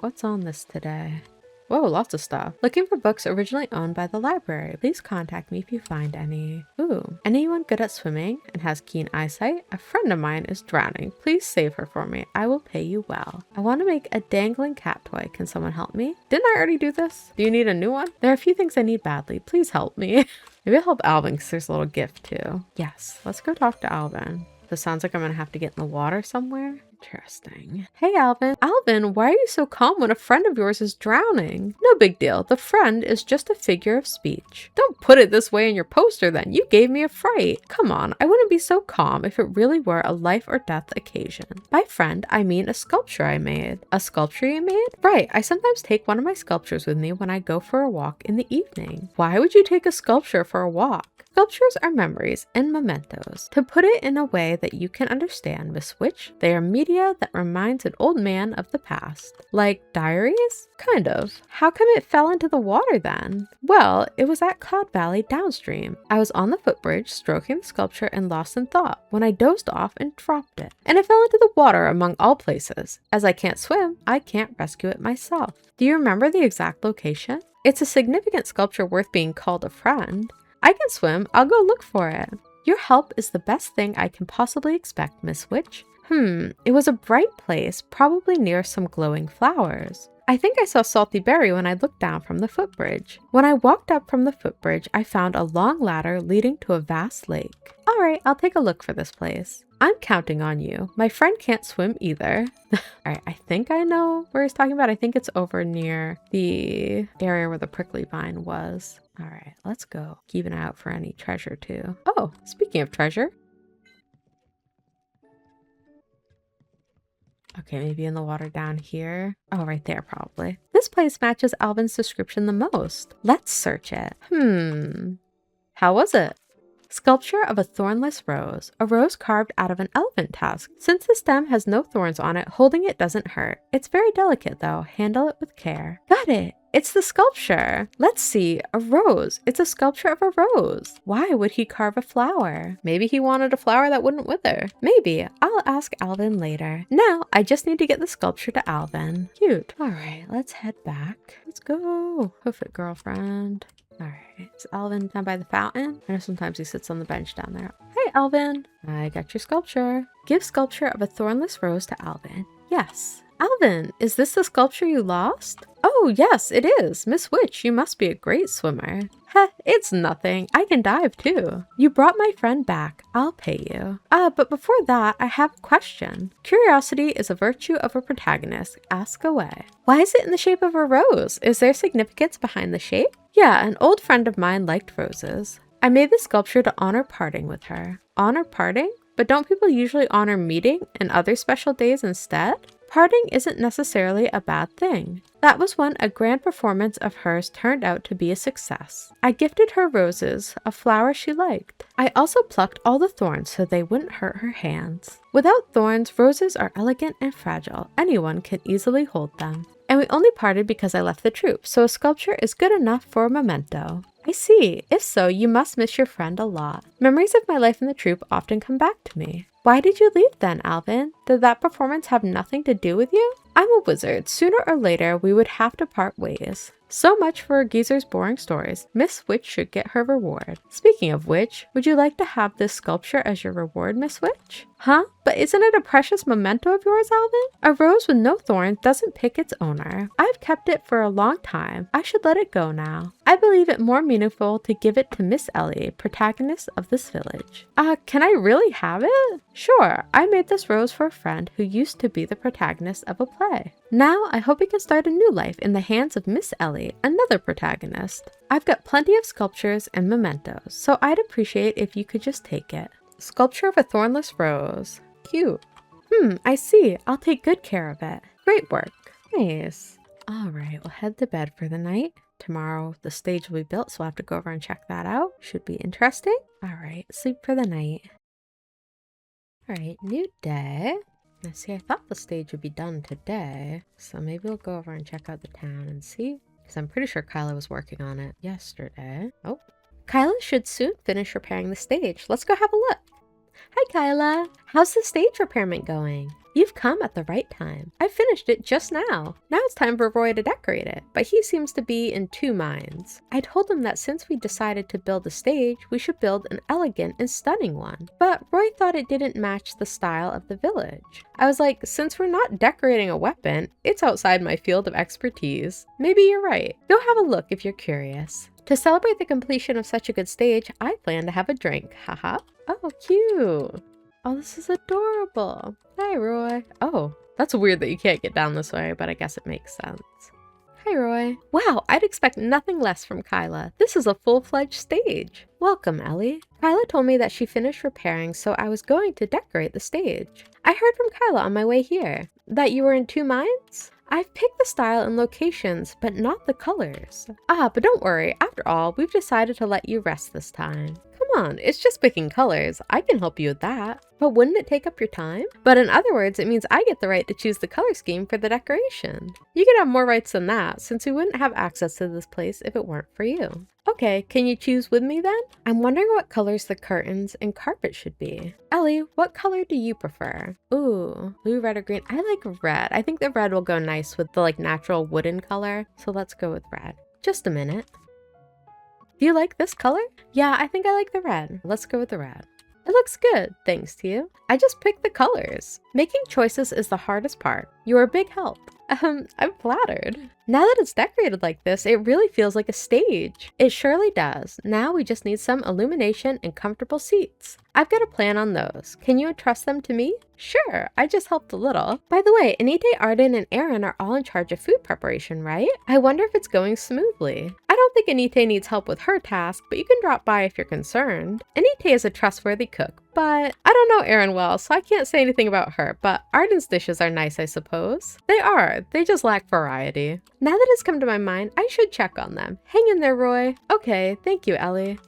what's on this today? Whoa, lots of stuff. Looking for books originally owned by the library. Please contact me if you find any. Ooh, anyone good at swimming and has keen eyesight? A friend of mine is drowning. Please save her for me. I will pay you well. I want to make a dangling cat toy. Can someone help me? Didn't I already do this? Do you need a new one? There are a few things I need badly. Please help me. Maybe I'll help Alvin because there's a little gift too. Yes, let's go talk to Alvin. This sounds like I'm gonna have to get in the water somewhere. Interesting. Hey, Alvin. Alvin, why are you so calm when a friend of yours is drowning? No big deal. The friend is just a figure of speech. Don't put it this way in your poster then. You gave me a fright. Come on, I wouldn't be so calm if it really were a life or death occasion. By friend, I mean a sculpture I made. A sculpture you made? Right, I sometimes take one of my sculptures with me when I go for a walk in the evening. Why would you take a sculpture for a walk? Sculptures are memories and mementos. To put it in a way that you can understand, Miss Witch, they are media that reminds an old man of the past. Like diaries? Kind of. How come it fell into the water then? Well, it was at Cloud Valley downstream. I was on the footbridge stroking the sculpture and lost in thought when I dozed off and dropped it. And it fell into the water among all places. As I can't swim, I can't rescue it myself. Do you remember the exact location? It's a significant sculpture worth being called a friend. I can swim. I'll go look for it. Your help is the best thing I can possibly expect, Miss Witch. It was a bright place, probably near some glowing flowers. I think I saw Salty Berry when I looked down from the footbridge. When I walked up from the footbridge, I found a long ladder leading to a vast lake. All right, I'll take a look for this place. I'm counting on you. My friend can't swim either. All right, I think I know where he's talking about. I think it's over near the area where the prickly vine was. All right, let's go. Keep an eye out for any treasure too. Oh, speaking of treasure. Okay, maybe in the water down here. Oh, right there probably. This place matches Alvin's description the most. Let's search it. How was it? Sculpture of a thornless rose. A rose carved out of an elephant tusk. Since the stem has no thorns on it, holding it doesn't hurt. It's very delicate though. Handle it with care. Got it! It's the sculpture. Let's see. A rose. It's a sculpture of a rose. Why would he carve a flower? Maybe he wanted a flower that wouldn't wither. Maybe. I'll ask Alvin later. Now, I just need to get the sculpture to Alvin. Cute. All right, let's head back. Let's go. Hoof it, girlfriend. All right, is Alvin down by the fountain? I know sometimes he sits on the bench down there. Hey, Alvin. I got your sculpture. Give sculpture of a thornless rose to Alvin. Yes. Alvin, is this the sculpture you lost? Oh, yes, it is. Miss Witch, you must be a great swimmer. Heh, it's nothing. I can dive too. You brought my friend back. I'll pay you. But before that, I have a question. Curiosity is a virtue of a protagonist. Ask away. Why is it in the shape of a rose? Is there significance behind the shape? Yeah, an old friend of mine liked roses. I made the sculpture to honor parting with her. Honor parting? But don't people usually honor meeting and other special days instead? Parting isn't necessarily a bad thing. That was when a grand performance of hers turned out to be a success. I gifted her roses, a flower she liked. I also plucked all the thorns so they wouldn't hurt her hands. Without thorns, roses are elegant and fragile. Anyone can easily hold them. And we only parted because I left the troupe, so a sculpture is good enough for a memento. I see. If so, you must miss your friend a lot. Memories of my life in the troupe often come back to me. Why did you leave then, Alvin? Did that performance have nothing to do with you? I'm a wizard. Sooner or later, we would have to part ways. So much for Geezer's boring stories. Miss Witch should get her reward. Speaking of which, would you like to have this sculpture as your reward, Miss Witch? Huh? But isn't it a precious memento of yours, Alvin? A rose with no thorns doesn't pick its owner. I've kept it for a long time. I should let it go now. I believe it more meaningful to give it to Miss Ellie, protagonist of this village. Can I really have it? Sure, I made this rose for a friend who used to be the protagonist of a play. Now I hope he can start a new life in the hands of Miss Ellie, another protagonist. I've got plenty of sculptures and mementos, so I'd appreciate if you could just take it. Sculpture of a thornless rose. Cute. I see. I'll take good care of it. Great work. Nice. All right, we'll head to bed for the night. Tomorrow the stage will be built, so I'll have to go over and check that out. Should be interesting. All right, sleep for the night. All right, new day. Now see, I thought the stage would be done today, so maybe we'll go over and check out the town and see. Because I'm pretty sure Kyla was working on it yesterday. Oh, Kyla should soon finish repairing the stage. Let's go have a look. Hi, Kyla. How's the stage repairment going? You've come at the right time. I finished it just now. Now it's time for Roy to decorate it, but he seems to be in two minds. I told him that since we decided to build a stage, we should build an elegant and stunning one. But Roy thought it didn't match the style of the village. I was like, since we're not decorating a weapon, it's outside my field of expertise. Maybe you're right. Go have a look if you're curious. To celebrate the completion of such a good stage, I plan to have a drink. Haha. Oh, cute. Oh, this is adorable. Hi, Roy. Oh, that's weird that you can't get down this way, but I guess it makes sense. Hi, Roy. Wow, I'd expect nothing less from Kyla. This is a full-fledged stage. Welcome, Ellie. Kyla told me that she finished repairing, so I was going to decorate the stage. I heard from Kyla on my way here. That you were in two minds? I've picked the style and locations, but not the colors. But don't worry. After all, we've decided to let you rest this time. Come on, it's just picking colors. I can help you with that. But wouldn't it take up your time? But in other words, it means I get the right to choose the color scheme for the decoration. You could have more rights than that, since we wouldn't have access to this place if it weren't for you. Okay, can you choose with me then? I'm wondering what colors the curtains and carpet should be. Ellie, what color do you prefer? Ooh, blue, red, or green? I like red. I think the red will go nice with the natural wooden color. So let's go with red. Just a minute. Do you like this color? Yeah, I think I like the red. Let's go with the red. It looks good, thanks to you. I just picked the colors. Making choices is the hardest part. You're a big help. I'm flattered. Now that it's decorated like this, it really feels like a stage. It surely does. Now we just need some illumination and comfortable seats. I've got a plan on those. Can you entrust them to me? Sure, I just helped a little. By the way, Enite, Arden, and Aaron are all in charge of food preparation, right? I wonder if it's going smoothly. I don't think Enite needs help with her task, but you can drop by if you're concerned. Enite is a trustworthy cook, but I don't know Aaron well, so I can't say anything about her, but Arden's dishes are nice, I suppose. They are. They just lack variety. Now that it's come to my mind, I should check on them. Hang in there, Roy. Okay, thank you, Ellie.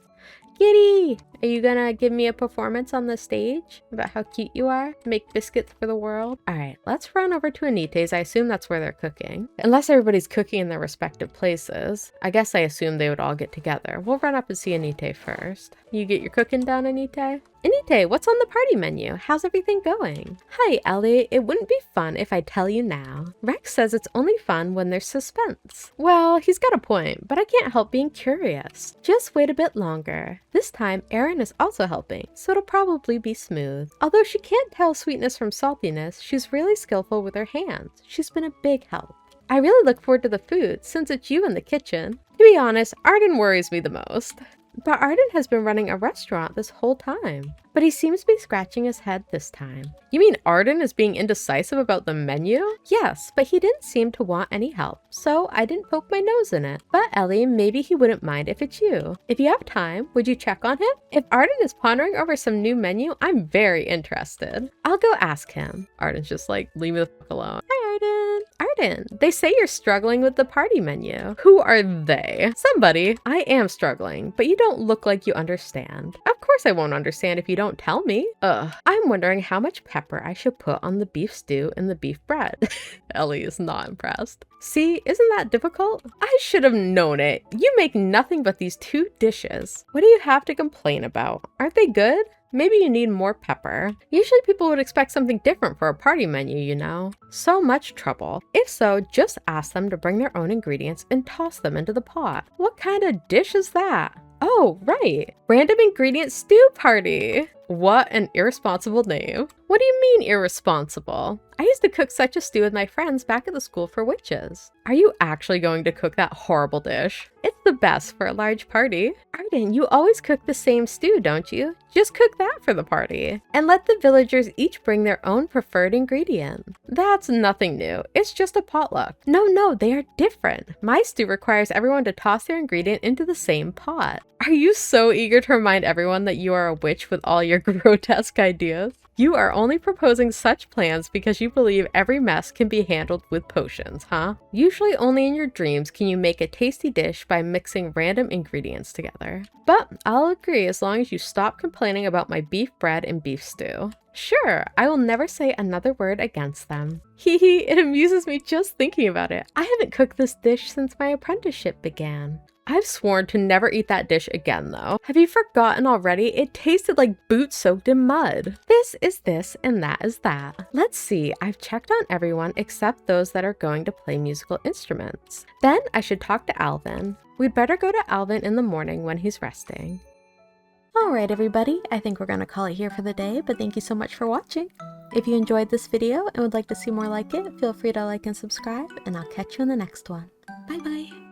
Kitty! Are you gonna give me a performance on the stage about how cute you are? Make biscuits for the world? Alright, let's run over to Enite's. I assume that's where they're cooking. Unless everybody's cooking in their respective places. I guess I assume they would all get together. We'll run up and see Enite first. You get your cooking done, Enite? Enite, what's on the party menu? How's everything going? Hi, Ellie. It wouldn't be fun if I tell you now. Rex says it's only fun when there's suspense. Well, he's got a point, but I can't help being curious. Just wait a bit longer. This time, Erin is also helping, so it'll probably be smooth. Although she can't tell sweetness from saltiness, she's really skillful with her hands. She's been a big help. I really look forward to the food, since it's you in the kitchen. To be honest, Arden worries me the most. But Arden has been running a restaurant this whole time. But he seems to be scratching his head this time. You mean Arden is being indecisive about the menu? Yes, but he didn't seem to want any help, so I didn't poke my nose in it. But Ellie, maybe he wouldn't mind if it's you. If you have time, would you check on him? If Arden is pondering over some new menu, I'm very interested. I'll go ask him. Arden's just like, leave me the fuck alone. Hi, Arden. Arden, they say you're struggling with the party menu. Who are they? Somebody. I am struggling, but you don't look like you understand. Of course I won't understand if you don't tell me. I'm wondering how much pepper I should put on the beef stew and the beef bread. Ellie is not impressed. See, isn't that difficult? I should have known it. You make nothing but these two dishes. What do you have to complain about? Aren't they good? Maybe you need more pepper. Usually people would expect something different for a party menu, you know? So much trouble. If so, just ask them to bring their own ingredients and toss them into the pot. What kind of dish is that? Oh, right. Random ingredient stew party. What an irresponsible name. What do you mean irresponsible? I used to cook such a stew with my friends back at the school for witches. Are you actually going to cook that horrible dish? It's the best for a large party. Arden, you always cook the same stew, don't you? Just cook that for the party. And let the villagers each bring their own preferred ingredient. That's nothing new. It's just a potluck. No, they are different. My stew requires everyone to toss their ingredient into the same pot. Are you so eager to remind everyone that you are a witch with all your grotesque ideas? You are only proposing such plans because you believe every mess can be handled with potions, huh? Usually only in your dreams can you make a tasty dish by mixing random ingredients together. But I'll agree as long as you stop complaining about my beef bread and beef stew. Sure, I will never say another word against them. Hee hee, it amuses me just thinking about it. I haven't cooked this dish since my apprenticeship began. I've sworn to never eat that dish again, though. Have you forgotten already? It tasted like boots soaked in mud. This is this and that is that. Let's see, I've checked on everyone except those that are going to play musical instruments. Then I should talk to Alvin. We'd better go to Alvin in the morning when he's resting. Alright everybody, I think we're going to call it here for the day, but thank you so much for watching. If you enjoyed this video and would like to see more like it, feel free to like and subscribe, and I'll catch you in the next one. Bye bye!